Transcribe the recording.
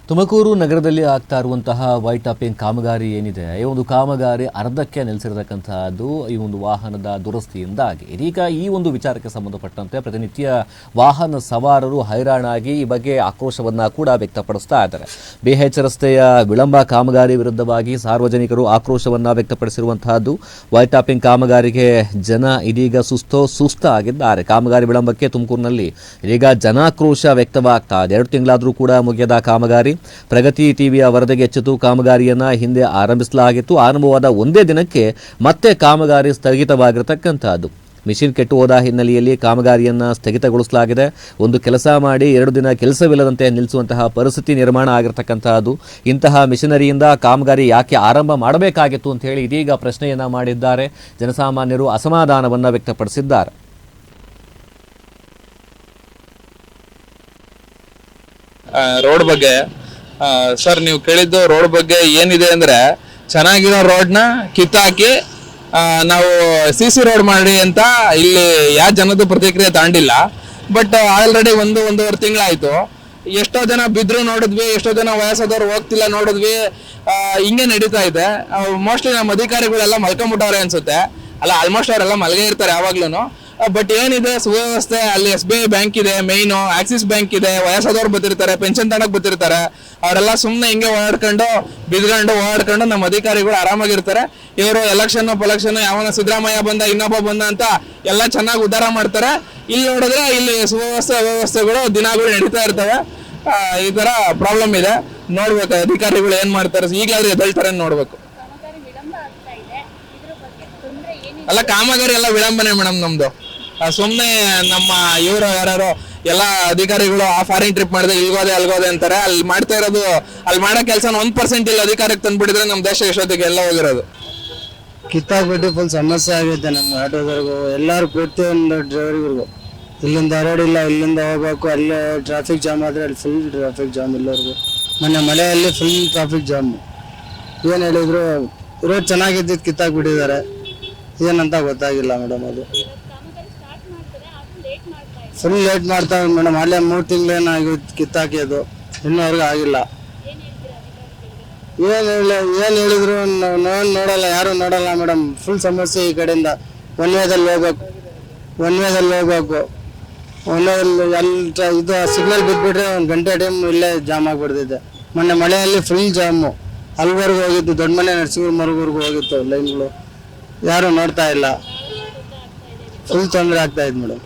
ತುಮಕೂರು ನಗರದಲ್ಲಿ ಆಗ್ತಾ ಇರುವಂತಹ ವೈಟ್ ಟಾಪಿಂಗ್ ಕಾಮಗಾರಿ ಏನಿದೆ, ಈ ಒಂದು ಕಾಮಗಾರಿ ಅರ್ಧಕ್ಕೆ ನಿಲ್ಲಿಸಿರತಕ್ಕಂತಹದ್ದು ಈ ಒಂದು ವಾಹನದ ದುರಸ್ತಿಯಿಂದಾಗಿ. ಇದೀಗ ಈ ಒಂದು ವಿಚಾರಕ್ಕೆ ಸಂಬಂಧಪಟ್ಟಂತೆ ಪ್ರತಿನಿತ್ಯ ವಾಹನ ಸವಾರರು ಹೈರಾಣಾಗಿ ಈ ಬಗ್ಗೆ ಆಕ್ರೋಶವನ್ನ ಕೂಡ ವ್ಯಕ್ತಪಡಿಸ್ತಾ ಇದ್ದಾರೆ. BH ರಸ್ತೆಯ ವಿಳಂಬ ಕಾಮಗಾರಿ ವಿರುದ್ಧವಾಗಿ ಸಾರ್ವಜನಿಕರು ಆಕ್ರೋಶವನ್ನ ವ್ಯಕ್ತಪಡಿಸಿರುವಂತಹದ್ದು. ವೈಟ್ ಟಾಪಿಂಗ್ ಕಾಮಗಾರಿಗೆ ಜನ ಇದೀಗ ಸುಸ್ತಾಗಿದ್ದಾರೆ. ಕಾಮಗಾರಿ ವಿಳಂಬಕ್ಕೆ ತುಮಕೂರಿನಲ್ಲಿ ಇದೀಗ ಜನಾಕ್ರೋಶ ವ್ಯಕ್ತವಾಗ್ತಾ ಇದೆ. 2 ತಿಂಗಳಾದರೂ ಕೂಡ ಮುಗಿಯದ ಕಾಮಗಾರಿ. ಪ್ರಗತಿ ಟಿವಿಯ ವರದಿಗೆ ಎಚ್ಚೆತ್ತು ಕಾಮಗಾರಿಯನ್ನ ಹಿಂದೆ ಆರಂಭಿಸಲಾಗಿತ್ತು. ಆರಂಭವಾದ ಒಂದೇ ದಿನಕ್ಕೆ ಮತ್ತೆ ಕಾಮಗಾರಿ ಸ್ಥಗಿತವಾಗಿರತಕ್ಕಂತಹದ್ದು. ಮಿಷಿನ್ ಕೆಟ್ಟು ಹೋದ ಹಿನ್ನೆಲೆಯಲ್ಲಿ ಕಾಮಗಾರಿಯನ್ನ ಸ್ಥಗಿತಗೊಳಿಸಲಾಗಿದೆ. ಒಂದು ಕೆಲಸ ಮಾಡಿ 2 ದಿನ ಕೆಲಸವಿಲ್ಲದಂತೆ ನಿಲ್ಲಿಸುವಂತಹ ಪರಿಸ್ಥಿತಿ ನಿರ್ಮಾಣ ಆಗಿರತಕ್ಕಂತಹದ್ದು. ಇಂತಹ ಮಿಷನರಿಯಿಂದ ಕಾಮಗಾರಿ ಯಾಕೆ ಆರಂಭ ಮಾಡಬೇಕಾಗಿತ್ತು ಅಂತ ಹೇಳಿ ಇದೀಗ ಪ್ರಶ್ನೆಯನ್ನ ಮಾಡಿದ್ದಾರೆ. ಜನಸಾಮಾನ್ಯರು ಅಸಮಾಧಾನವನ್ನ ವ್ಯಕ್ತಪಡಿಸಿದ್ದಾರೆ. ರೋಡ್ ಬಗ್ಗೆ ಸರ್ ನೀವು ಕೇಳಿದ್ದು ರೋಡ್ ಬಗ್ಗೆ ಏನಿದೆ ಅಂದ್ರೆ, ಚೆನ್ನಾಗಿರೋ ರೋಡ್ನ ಕಿತ್ತಾಕಿ ನಾವು CC ರೋಡ್ ಮಾಡಿ ಅಂತ ಇಲ್ಲಿ ಯಾವ ಜನದ ಪ್ರತಿಕ್ರಿಯೆ ತಾಂಡಿಲ್ಲ. ಬಟ್ ಆಲ್ರೆಡಿ 1.5 ತಿಂಗಳಾಯ್ತು. ಎಷ್ಟೋ ಜನ ಬಿದ್ರು ನೋಡಿದ್ವಿ, ಎಷ್ಟೋ ಜನ ವಯಸ್ಸಾದವ್ರು ಹೋಗ್ತಿಲ್ಲ ನೋಡಿದ್ವಿ. ಹಿಂಗೆ ನಡೀತಾ ಇದೆ. ಮೋಸ್ಟ್ಲಿ ನಮ್ಮ ಅಧಿಕಾರಿಗಳೆಲ್ಲ ಮಲ್ಕೊಂಬಿಟ್ಟವ್ರೆ ಅನ್ಸುತ್ತೆ. ಅಲ್ಲ, ಆಲ್ಮೋಸ್ಟ್ ಅವರೆಲ್ಲ ಮಲ್ಗೆ ಇರ್ತಾರೆ ಯಾವಾಗ್ಲೂ. ಬಟ್ ಏನಿದೆ ಸುವ್ಯವಸ್ಥೆ, ಅಲ್ಲಿ SBI ಬ್ಯಾಂಕ್ ಇದೆ, ಮೇಯ್ನು ಆಕ್ಸಿಸ್ ಬ್ಯಾಂಕ್ ಇದೆ, ವಯಸ್ಸಾದವ್ರು ಬರ್ತಿರ್ತಾರೆ, ಪೆನ್ಷನ್ ತನಕ ಬರ್ತಿರ್ತಾರೆ. ಅವರೆಲ್ಲ ಸುಮ್ಮನೆ ಹಿಂಗೆ ಓಡಾಡ್ಕೊಂಡು ನಮ್ಮ ಅಧಿಕಾರಿಗಳು ಆರಾಮಾಗಿರ್ತಾರೆ. ಇವರು ಎಲೆಕ್ಷನ್ ಯಾವನ ಸಿದ್ದರಾಮಯ್ಯ ಬಂದ ಇನ್ನೊಬ್ಬ ಬಂದ ಅಂತ ಎಲ್ಲ ಚೆನ್ನಾಗಿ ಉದ್ಧಾರ ಮಾಡ್ತಾರೆ. ಇಲ್ಲಿ ನೋಡಿದ್ರೆ ಇಲ್ಲಿ ವ್ಯವಸ್ಥೆಗಳು ದಿನಗಳು ನಡೀತಾ ಇರ್ತವೆ. ಈ ತರ ಪ್ರಾಬ್ಲಮ್ ಇದೆ. ನೋಡ್ಬೇಕು ಅಧಿಕಾರಿಗಳು ಏನ್ ಮಾಡ್ತಾರೆ, ಈಗಲಾದ್ರೂ ಎದ್ದೇಳ್ತಾರೆ ನೋಡ್ಬೇಕು. ಅಲ್ಲ, ಕಾಮಗಾರಿ ಎಲ್ಲ ವಿಳಂಬನೆ ಮೇಡಮ್ ನಮ್ದು. ಸುಮ್ಮನೆ ನಮ್ಮ ಇವರು ಯಾರು ಎಲ್ಲ ಅಧಿಕಾರಿಗಳು ಆ ಫಾರಿನ್ ಟ್ರಿಪ್ ಮಾಡಿದ್ರೆ ಅಲ್ಗೋದೆ ಅಂತಾರೆ. ಅಲ್ಲಿ ಮಾಡ್ತಾ ಇರೋದು, ಅಲ್ಲಿ ಮಾಡೋ ಕೆಲಸ 1% ಇಲ್ಲ ಅಧಿಕಾರಕ್ಕೆ ತಂದ್ಬಿಟ್ಟಿದ್ರೆ ನಮ್ಮ ದೇಶ ಎಷ್ಟೊತ್ತಿಗೆ ಎಲ್ಲ ಹೋಗಿರೋದು. ಕಿತ್ತಾಕ್ಬಿಟ್ಟು ಫುಲ್ ಸಮಸ್ಯೆ ಆಗುತ್ತೆ ನಮ್ಗೆ, ಆಟೋದವ್ರಿಗೂ ಎಲ್ಲರೂ ಪ್ರತಿಯೊಂದು ಡ್ರೈವರ್ಗಳಿಗೂ. ಇಲ್ಲಿಂದ ರೋಡ್ ಇಲ್ಲ, ಇಲ್ಲಿಂದ ಹೋಗ್ಬೇಕು, ಅಲ್ಲೇ ಟ್ರಾಫಿಕ್ ಜಾಮ್ ಆದರೆ ಅಲ್ಲಿ ಫುಲ್ ಟ್ರಾಫಿಕ್ ಜಾಮ್ ಎಲ್ಲರಿಗೂ. ಮೊನ್ನೆ ಮಳೆಯಲ್ಲಿ ಫುಲ್ ಟ್ರಾಫಿಕ್ ಜಾಮ್. ಏನು ಹೇಳಿದ್ರು, ರೋಡ್ ಚೆನ್ನಾಗಿದ್ದಿದ್ದು ಕಿತ್ತಾಕ್ಬಿಟ್ಟಿದ್ದಾರೆ. ಏನಂತ ಗೊತ್ತಾಗಿಲ್ಲ ಮೇಡಮ್. ಅದು ಫುಲ್ ಲೇಟ್ ಮಾಡ್ತಾರೆ ಮೇಡಮ್. ಅಲ್ಲೇ 3 ತಿಂಗಳೇನಾಗಿತ್ತು ಕಿತ್ತಾಕಿದ್ದು, ಇನ್ನೂವರೆಗೂ ಆಗಿಲ್ಲ. ಏನು ಹೇಳಿದ್ರು ನೋಡಲ್ಲ, ಯಾರು ನೋಡಲ್ಲ ಮೇಡಮ್. ಫುಲ್ ಸಮಸ್ಯೆ ಈ ಕಡೆಯಿಂದ. ಒನ್ ವೇದಲ್ಲಿ ಹೋಗ್ಬೇಕು, ಅಲ್ಲಿ ಇದು ಸಿಗ್ನಲ್ ಬಿಟ್ಬಿಟ್ರೆ 1 ಗಂಟೆ ಟೈಮ್ ಇಲ್ಲೇ ಜಾಮ್ ಆಗಿಬಿಡ್ತಿದೆ. ಮೊನ್ನೆ ಮಳೆಯಲ್ಲಿ ಫುಲ್ ಜಾಮು. ಅಲ್ಲಿವರೆಗೂ ಹೋಗಿತ್ತು, ದೊಡ್ಡ ಮನೆ ನರಸಿಂಹಮರ್ವರೆಗೂ ಹೋಗಿತ್ತು ಲೈನ್ಗಳು. ಯಾರು ನೋಡ್ತಾ ಇಲ್ಲ. ಫುಲ್ ತೊಂದರೆ ಆಗ್ತಾ ಇದೆ ಮೇಡಮ್.